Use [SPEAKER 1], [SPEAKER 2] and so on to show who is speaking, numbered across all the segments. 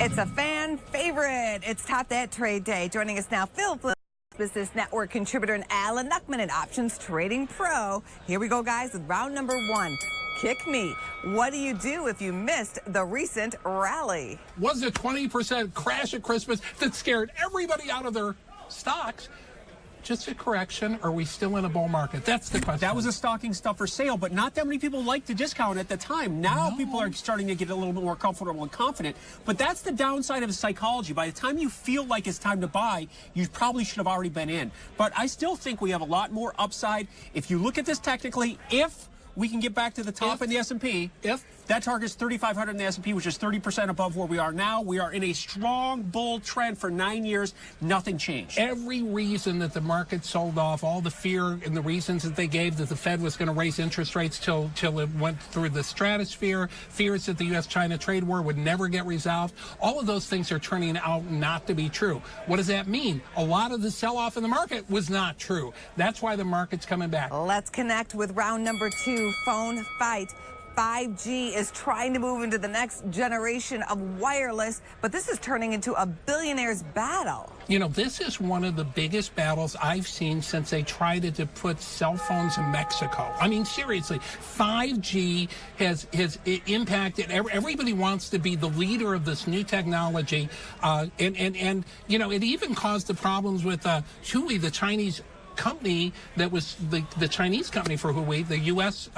[SPEAKER 1] It's a fan favorite. It's Top That Trade Day. Joining us now, Phil Flynn, Business Network contributor, and Alan Nuckman at Options Trading Pro. Here we go, guys, with round number one. Kick me. What do you do if you missed the recent rally?
[SPEAKER 2] Was it 20% crash at Christmas that scared everybody out of their stocks? Just a correction, or are we still in a bull market? That's the question.
[SPEAKER 3] That was a stocking stuffer sale, but not that many people liked to discount at the time. Now people are starting to get a little bit more comfortable and confident, but that's the downside of psychology. By the time you feel like it's time to buy, you probably should have already been in. But I still think we have a lot more upside. If you look at this technically, if we can get back to the top in the S&P, if that target's 3,500 in the S&P, which is 30% above where we are now. We are in a strong bull trend for 9 years. Nothing changed.
[SPEAKER 2] Every reason that the market sold off, all the fear and the reasons that they gave that the Fed was going to raise interest rates till it went through the stratosphere, fears that the U.S.-China trade war would never get resolved, all of those things are turning out not to be true. What does that mean? A lot of the sell-off in the market was not true. That's why the market's coming back.
[SPEAKER 1] Let's connect with round number two, phone fight. 5G is trying to move into the next generation of wireless, but this is turning into a billionaire's battle.
[SPEAKER 2] You know, this is one of the biggest battles I've seen since they tried to put cell phones in Mexico. I mean, seriously, 5G has impacted. Everybody wants to be the leader of this new technology, and you know, it even caused the problems with Huawei, the Chinese company that was the Chinese company for Huawei. The U.S.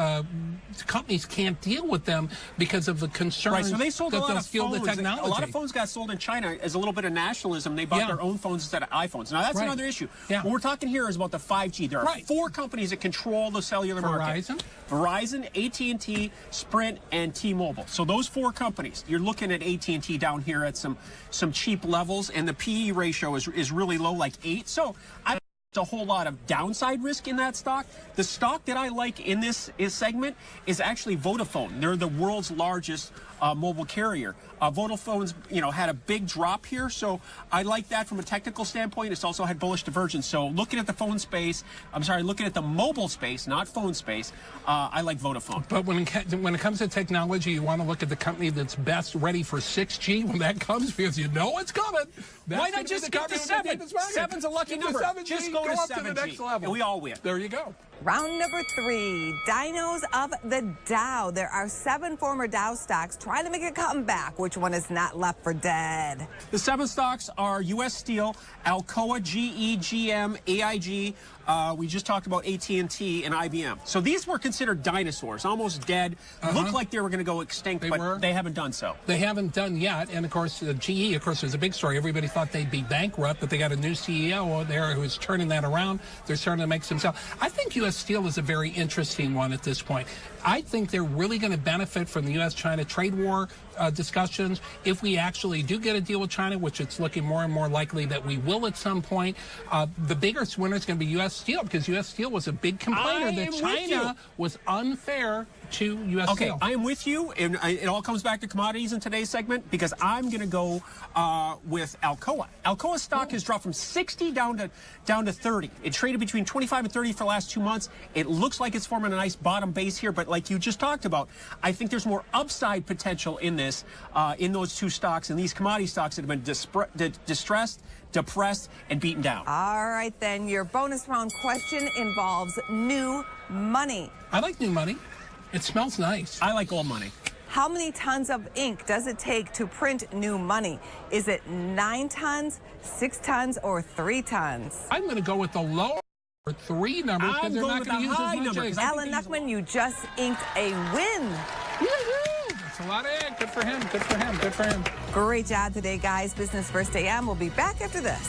[SPEAKER 2] Companies can't deal with them because of the concerns.
[SPEAKER 3] Right, so they sold a lot of phones.
[SPEAKER 2] The technology.
[SPEAKER 3] A lot of phones got sold in China as a little bit of nationalism. They bought their own phones instead of iPhones. Now, that's another issue. What we're talking here is about the 5G. There are four companies that control the cellular market. Verizon, AT&T, Sprint, and T-Mobile. So those four companies, you're looking at AT&T down here at some cheap levels, and the PE ratio is really low, like 8. So a whole lot of downside risk in that stock. The stock that I like in this segment is actually Vodafone. They're the world's largest mobile carrier. Vodafone's, had a big drop here, so I like that from a technical standpoint. It's also had bullish divergence. So looking at the phone space, looking at the mobile space, not phone space, I like Vodafone.
[SPEAKER 2] But when it comes to technology, you want to look at the company that's best ready for 6G when that comes, because you know it's coming.
[SPEAKER 3] Why not just get to 7? 7's a lucky number. Just go to 7G,
[SPEAKER 2] to the next level.
[SPEAKER 3] And we all win.
[SPEAKER 2] There you go.
[SPEAKER 1] Round number three, dinos of the Dow. There are 7 former Dow stocks trying to make a comeback. Which one is not left for dead?
[SPEAKER 3] The 7 stocks are U.S. Steel, Alcoa, GE, GM, AIG. We just talked about AT&T and IBM. So these were considered dinosaurs, almost dead. Looked like they were going to go extinct, but they haven't done so.
[SPEAKER 2] They haven't done yet. And, of course, GE, was a big story. Everybody thought they'd be bankrupt, but they got a new CEO there who's turning that around. They're starting to make some sales. I think U.S. Steel is a very interesting one at this point. I think they're really going to benefit from the U.S.-China trade war discussions. If we actually do get a deal with China, which it's looking more and more likely that we will at some point, the biggest winner is going to be U.S. Steel, because U.S. Steel was a big complainer that China was unfair to U.S. Steel.
[SPEAKER 3] I am with you, and it all comes back to commodities in today's segment, because I'm going to go with Alcoa. Alcoa stock has dropped from 60 down to 30. It traded between 25 and 30 for the last 2 months. It looks like it's forming a nice bottom base here, but like you just talked about, I think there's more upside potential in this, in those two stocks and these commodity stocks that have been distressed, depressed, and beaten down.
[SPEAKER 1] All right, then. Your bonus round question involves new money.
[SPEAKER 2] I like new money. It smells nice.
[SPEAKER 3] I like old money.
[SPEAKER 1] How many tons of ink does it take to print new money? Is it 9 tons, 6 tons, or 3 tons?
[SPEAKER 2] I'm going to go with the lower 3 numbers, because they're not going to use as much ink.
[SPEAKER 1] Alan Nuckman, you just inked a win.
[SPEAKER 2] That's a lot of ink. Good for him. Good for him. Good for him.
[SPEAKER 1] Great job today, guys. Business First AM will be back after this.